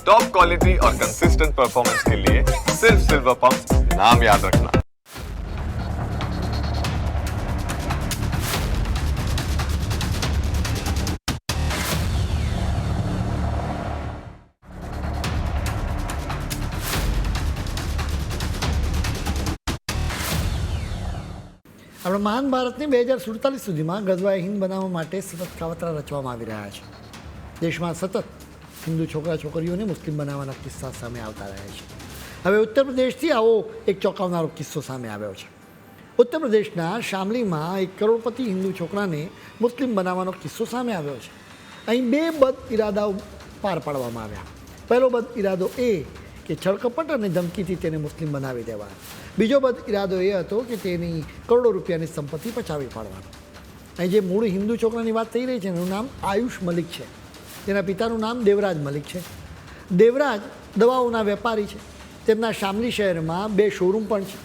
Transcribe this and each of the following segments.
Top quality और consistent performance के लिए सिर्फ सिल्वर पंप नाम याद रखना। આપણા મહાન ભારતને 2047 સુધીમાં ગજવાએ હિન્દ બનાવવા માટે સતત કાવતરા રચવામાં આવી રહ્યા છે. દેશમાં સતત હિન્દુ છોકરા છોકરીઓને મુસ્લિમ બનાવવાના કિસ્સા સામે આવતા રહ્યા છે. હવે ઉત્તર પ્રદેશથી આવો એક ચોંકાવનારો કિસ્સો સામે આવ્યો છે. ઉત્તર પ્રદેશના શામલીમાં એક કરોડપતિ હિન્દુ છોકરાને મુસ્લિમ બનાવવાનો કિસ્સો સામે આવ્યો છે. અહીં બે બદ ઇરાદાઓ પાર પાડવામાં આવ્યા. પહેલો બદ ઇરાદો એ કે છળકપટ અને ધમકીથી તેને મુસ્લિમ બનાવી દેવા. બીજો બદ ઇરાદો એ હતો કે તેની કરોડો રૂપિયાની સંપત્તિ પચાવી પાડવાનો. અહીં જે મૂળ હિન્દુ છોકરાની વાત થઈ રહી છે એનું નામ આયુષ મલિક છે. તેના પિતાનું નામ દેવરાજ મલિક છે. દેવરાજ દવાઓના વેપારી છે. તેમના શામલી શહેરમાં 2 શોરૂમ પણ છે.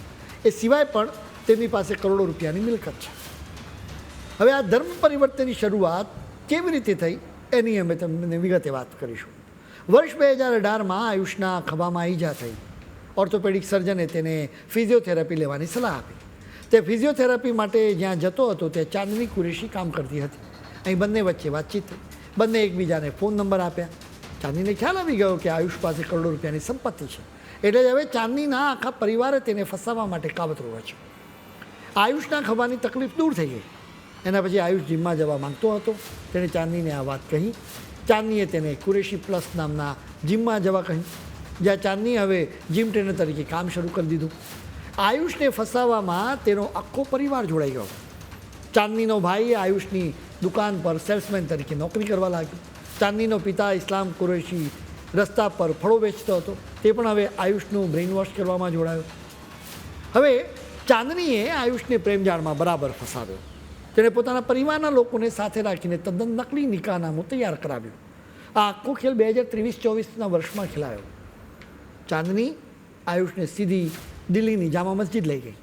એ સિવાય પણ તેમની પાસે કરોડો રૂપિયાની મિલકત છે. હવે આ ધર્મ પરિવર્તનની શરૂઆત કેવી રીતે થઈ એની અમે તમને વિગતે વાત કરીશું. વર્ષ 2018માં આયુષના ખભામાં ઈજા થઈ. ઓર્થોપેડિક સર્જને તેને ફિઝિયોથેરાપી લેવાની સલાહ આપી. તે ફિઝિયોથેરાપી માટે જ્યાં જતો હતો તે ચાંદની કુરેશી કામ કરતી હતી. અહીં બંને વચ્ચે વાતચીત થઈ. બંને એકબીજાને ફોન નંબર આપ્યા. ચાંદનીને ખ્યાલ આવી ગયો કે આયુષ પાસે કરોડો રૂપિયાની સંપત્તિ છે. એટલે જ હવે ચાંદનીના આખા પરિવારે તેને ફસાવવા માટે કાવતરું રચ્યું. આયુષના ખભાની તકલીફ દૂર થઈ ગઈ. એના પછી આયુષ જીમમાં જવા માંગતો હતો. તેણે ચાંદનીને આ વાત કહી. ચાંદનીએ તેને કુરેશી પ્લસ નામના જીમમાં જવા કહ્યું, જ્યાં ચાંદની હવે જીમ ટ્રેનર તરીકે કામ શરૂ કરી દીધું. આયુષને ફસાવવામાં તેનો આખો પરિવાર જોડાઈ ગયો. ચાંદનીનો ભાઈ આયુષની દુકાન પર સેલ્સમેન તરીકે નોકરી કરવા લાગ્યો. ચાંદનીનો પિતા ઇસ્લામ કુરેશી રસ્તા પર ફળો વેચતો હતો. તે પણ હવે આયુષનું બ્રેઇન વોશ કરવામાં જોડાયો. હવે ચાંદનીએ આયુષને પ્રેમજાળમાં બરાબર ફસાવ્યો. તેણે પોતાના પરિવારના લોકોને સાથે રાખીને તદ્દન નકલી નિકાહનામું તૈયાર કરાવ્યું. આ આખો ખેલ 2023-24ના વર્ષમાં ખેલાયો. ચાંદની આયુષને સીધી દિલ્હીની જામા મસ્જિદ લઈ ગઈ.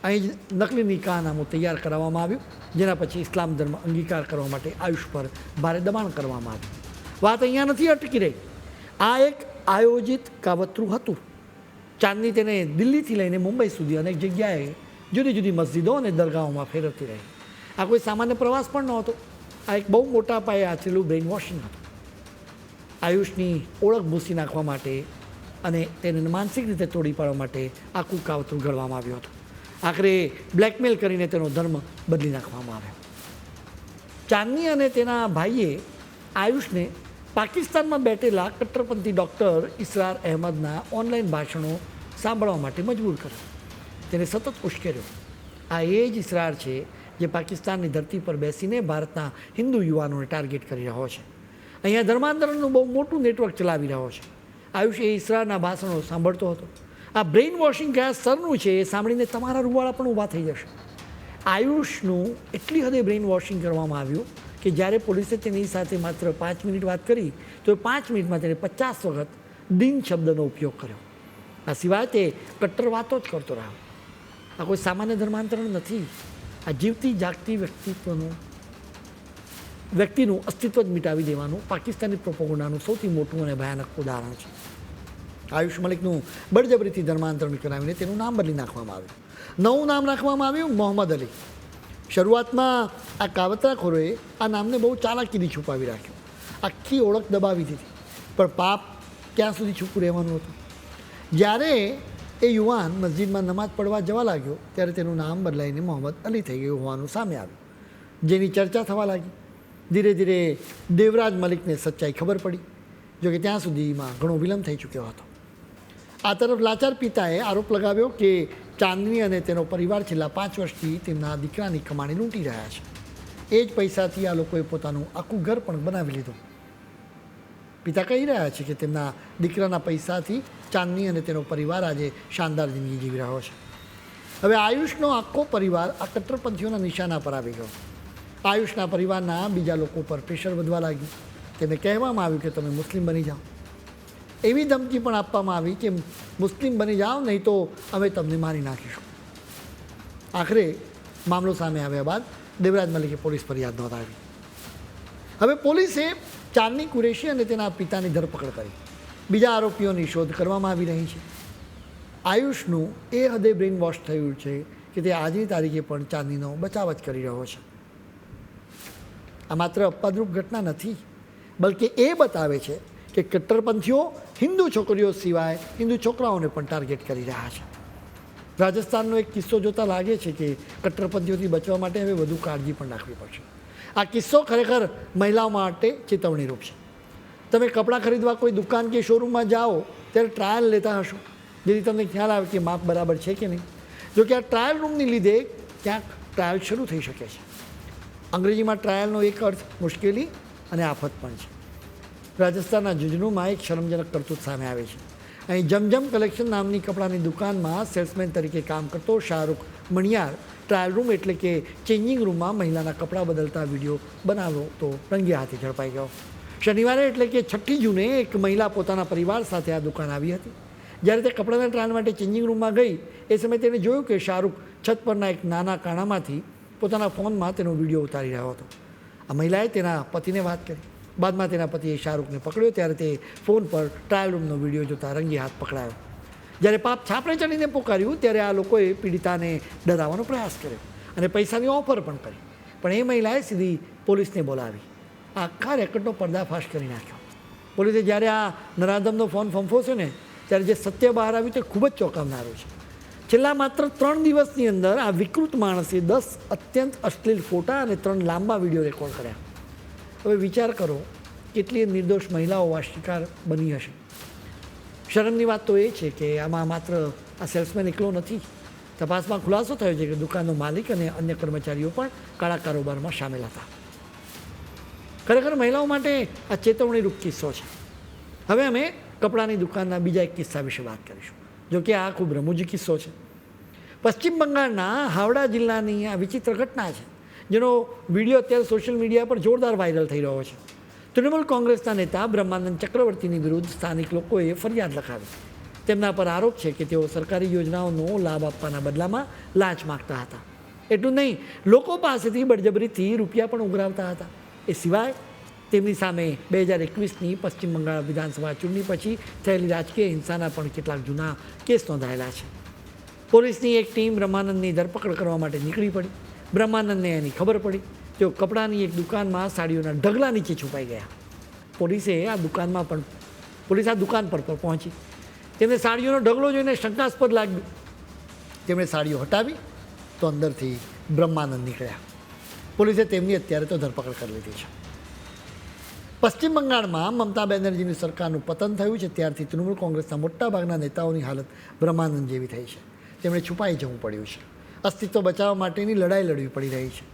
અહીં જ નકલી નિકાહનામું તૈયાર કરાવવામાં આવ્યું, જેના પછી ઇસ્લામ ધર્મ અંગીકાર કરવા માટે આયુષ પર ભારે દબાણ કરવામાં આવ્યું. વાત અહીંયા નથી અટકી રહી. આ એક આયોજિત કાવતરું હતું. ચાંદની તેને દિલ્હીથી લઈને મુંબઈ સુધી અનેક જગ્યાએ જુદી જુદી મસ્જિદો અને દરગાહોમાં ફેરવતી રહી. આ કોઈ સામાન્ય પ્રવાસ પણ નહોતો. આ એક બહુ મોટા પાયે આચરેલું બ્રેઇન વોશિંગ હતું. આયુષની ઓળખ ભૂસી નાખવા માટે અને તેને માનસિક રીતે તોડી પાડવા માટે આખું કાવતરું ઘડવામાં આવ્યું હતું. આખરે બ્લેકમેલ કરીને તેનો ધર્મ બદલી નાખવામાં આવ્યો. ચાંદની અને તેના ભાઈએ આયુષને પાકિસ્તાનમાં બેઠેલા કટ્ટરપંથી ડૉક્ટર ઇસરાર અહેમદના ઓનલાઈન ભાષણો સાંભળવા માટે મજબૂર કર્યો. તેને સતત ઉશ્કેર્યો. આ એ જ ઇસરાર છે જે પાકિસ્તાનની ધરતી પર બેસીને ભારતના હિન્દુ યુવાનોને ટાર્ગેટ કરી રહ્યો છે. અહીંયા ધર્માંતરણનું બહુ મોટું નેટવર્ક ચલાવી રહ્યો છે. આયુષ એ ઇસરારના ભાષણો સાંભળતો હતો. આ બ્રેઇન વોશિંગ કયા સ્તરનું છે એ સાંભળીને તમારા રૂવાળા પણ ઊભા થઈ જશે. આયુષનું એટલી હદે બ્રેઇન વોશિંગ કરવામાં આવ્યું કે જ્યારે પોલીસે તેની સાથે માત્ર 5 મિનિટ વાત કરી તો એ 5 મિનિટમાં તેને 50 વખત દિન શબ્દનો ઉપયોગ કર્યો. આ સિવાય તે કટ્ટર વાતો જ કરતો રહ્યો. આ કોઈ સામાન્ય ધર્માંતરણ નથી. આ જીવતી જાગતી વ્યક્તિનું અસ્તિત્વ જ મિટાવી દેવાનું પાકિસ્તાની પ્રોપોગન્ડાનું સૌથી મોટું અને ભયાનક ઉદાહરણ છે. આયુષ મલિકનું બળજબરીથી ધર્માંતરણ કરાવીને તેનું નામ બદલી નાખવામાં આવ્યું. નવું નામ રાખવામાં આવ્યું મોહમ્મદ અલી. શરૂઆતમાં આ કાવતરાખોરોએ આ નામને બહુ ચાલાકીથી છુપાવી રાખ્યું. આખી ઓળખ દબાવી દીધી. પણ પાપ ક્યાં સુધી છૂપું રહેવાનું હતું. જ્યારે એ યુવાન મસ્જિદમાં નમાઝ પડવા જવા લાગ્યો ત્યારે તેનું નામ બદલાઈને મોહમ્મદ અલી થઈ ગયું હોવાનું સામે આવ્યું, જેની ચર્ચા થવા લાગી. ધીરે ધીરે દેવરાજ મલિકને સચ્ચાઈ ખબર પડી, જોકે ત્યાં સુધીમાં ઘણો વિલંબ થઈ ચૂક્યો હતો. આ તરફ લાચાર પિતાએ આરોપ લગાવ્યો કે ચાંદની અને તેનો પરિવાર છેલ્લા 5 વર્ષથી તેમના દીકરાની કમાણી લૂંટી રહ્યા છે. એ જ પૈસાથી આ લોકોએ પોતાનું આખું ઘર પણ બનાવી લીધું. પિતા કહી રહ્યા છે કે તેમના દીકરાના પૈસાથી ચાંદની અને તેનો પરિવાર આજે શાનદાર જિંદગી જીવી રહ્યો છે. હવે આયુષનો આખો પરિવાર આ કટ્ટરપંથીઓના નિશાના પર આવી ગયો. આયુષના પરિવારના બીજા લોકો પર પ્રેશર વધવા લાગ્યું. તેમને કહેવામાં આવ્યું કે તમે મુસ્લિમ બની જાઓ. એવી ધમકી પણ આપવામાં આવી કે મુસ્લિમ બની જાઓ નહીં તો અમે તમને મારી નાખીશું. આખરે મામલો સામે આવ્યા બાદ દેવરાજ મલિકે પોલીસ ફરિયાદ નોંધાવી. હવે પોલીસે ચાંદની કુરેશી અને તેના પિતાની ધરપકડ કરી. બીજા આરોપીઓની શોધ કરવામાં આવી રહી છે. આયુષનું એ હદે બ્રેઇન વોશ થયું છે કે તે આજની તારીખે પણ ચાંદીનો બચાવ જ કરી રહ્યો છે. આ માત્ર અપવાદરૂપ ઘટના નથી, બલકે એ બતાવે છે કે કટ્ટરપંથીઓ હિન્દુ છોકરીઓ સિવાય હિન્દુ છોકરાઓને પણ ટાર્ગેટ કરી રહ્યા છે. રાજસ્થાનનો એક કિસ્સો જોતા લાગે છે કે કટ્ટરપંથીઓથી બચવા માટે હવે વધુ કાળજી પણ રાખવી પડશે. આ કિસ્સો ખરેખર મહિલાઓ માટે ચેતવણીરૂપ છે. તમે કપડાં ખરીદવા કોઈ દુકાન કે શોરૂમમાં જાઓ ત્યારે ટ્રાયલ લેતા હશો, જેથી તમને ખ્યાલ આવે કે માપ બરાબર છે કે નહીં. જો કે આ ટ્રાયલ રૂમની લીધે ક્યાંક ટ્રાયલ શરૂ થઈ શકે છે. અંગ્રેજીમાં ટ્રાયલનો એક અર્થ મુશ્કેલી અને આફત પણ છે. રાજસ્થાનના જુજનુમાં એક શરમજનક કરતૂત સામે આવે છે. અહીં જમજમ કલેક્શન નામની કપડાની દુકાનમાં સેલ્સમેન તરીકે કામ કરતો શાહરૂખ મણિયાર ટ્રાયલ રૂમ એટલે કે ચેન્જિંગ રૂમમાં મહિલાના કપડાં બદલતા વિડીયો બનાવ્યો તો રંગે હાથે ઝડપાઈ ગયો. શનિવારે એટલે કે 6 જૂને એક મહિલા પોતાના પરિવાર સાથે આ દુકાન આવી હતી. જ્યારે તે કપડાના ટ્રાયલ માટે ચેન્જિંગ રૂમમાં ગઈ એ સમયે તેણે જોયું કે શાહરૂખ છત પરના એક નાના કાણામાંથી પોતાના ફોનમાં તેનો વિડીયો ઉતારી રહ્યો હતો. આ મહિલાએ તેના પતિને વાત કરી. બાદમાં તેના પતિએ શાહરૂખને પકડ્યો ત્યારે તે ફોન પર ટ્રાયલ રૂમનો વિડીયો જોતા રંગે હાથ પકડાયો. જ્યારે પાપ છાપરે ચડીને પોકાર્યું ત્યારે આ લોકોએ પીડિતાને ડરાવવાનો પ્રયાસ કર્યો અને પૈસાની ઓફર પણ કરી. પણ એ મહિલાએ સીધી પોલીસને બોલાવી આખા રેકર્ડનો પર્દાફાશ કરી નાખ્યો. પોલીસે જ્યારે આ નરાધમનો ફોન ફંફોસ્યો ને ત્યારે જે સત્ય બહાર આવ્યું તે ખૂબ જ ચોંકાવનારું છે. છેલ્લા માત્ર 3 દિવસની અંદર આ વિકૃત માણસે 10 અત્યંત અશ્લીલ ફોટા અને 3 લાંબા વિડીયો રેકોર્ડ કર્યા. હવે વિચાર કરો કેટલી નિર્દોષ મહિલાઓ આ શિકાર બની હશે. શરમની વાત તો એ છે કે આમાં માત્ર આ સેલ્સમેન એકલો નથી. તપાસમાં ખુલાસો થયો છે કે દુકાનનો માલિક અને અન્ય કર્મચારીઓ પણ કાળા કારોબારમાં સામેલ હતા. ખરેખર મહિલાઓ માટે આ ચેતવણીરૂપ કિસ્સો છે. હવે અમે કપડાની દુકાનના બીજા એક કિસ્સા વિશે વાત કરીશું. જો કે આ ખૂબ રમૂજી કિસ્સો છે. પશ્ચિમ બંગાળના હાવડા જિલ્લાની આ વિચિત્ર ઘટના છે, જેનો વિડીયો અત્યારે સોશિયલ મીડિયા પર જોરદાર વાયરલ થઈ રહ્યો છે. તૃણમૂલ કોંગ્રેસના નેતા બ્રહ્માનંદ ચક્રવર્તીની વિરુદ્ધ સ્થાનિક લોકોએ ફરિયાદ લખાવી. તેમના પર આરોપ છે કે તેઓ સરકારી યોજનાઓનો લાભ આપવાના બદલામાં લાંચ માગતા હતા. એટલું નહીં, લોકો પાસેથી બળજબરીથી રૂપિયા પણ ઉઘરાવતા હતા. એ સિવાય તેમની સામે 2021ની પશ્ચિમ બંગાળ વિધાનસભા ચૂંટણી પછી થયેલી રાજકીય હિંસાના પણ કેટલાક જૂના કેસ નોંધાયેલા છે. પોલીસની એક ટીમ બ્રહ્માનંદની ધરપકડ કરવા માટે નીકળી પડી. બ્રહ્માનંદને એની ખબર પડી. તેઓ કપડાની એક દુકાનમાં સાડીઓના ઢગલા નીચે છુપાઈ ગયા. પોલીસ આ દુકાન પર પહોંચી. તેમને સાડીઓનો ઢગલો જોઈને શંકાસ્પદ લાગ્યું. તેમણે સાડીઓ હટાવી તો અંદરથી બ્રહ્માનંદ નીકળ્યા. પોલીસે તેમની અત્યારે તો ધરપકડ કરી લીધી છે. પશ્ચિમ બંગાળમાં મમતા બેનર્જીની સરકારનું પતન થયું છે ત્યારથી તૃણમૂલ કોંગ્રેસના મોટાભાગના નેતાઓની હાલત બ્રહ્માનંદ જેવી થઈ છે. તેમણે છુપાઈ જવું પડ્યું છે. અસ્તિત્વ બચાવવા માટેની લડાઈ લડવી પડી રહી છે.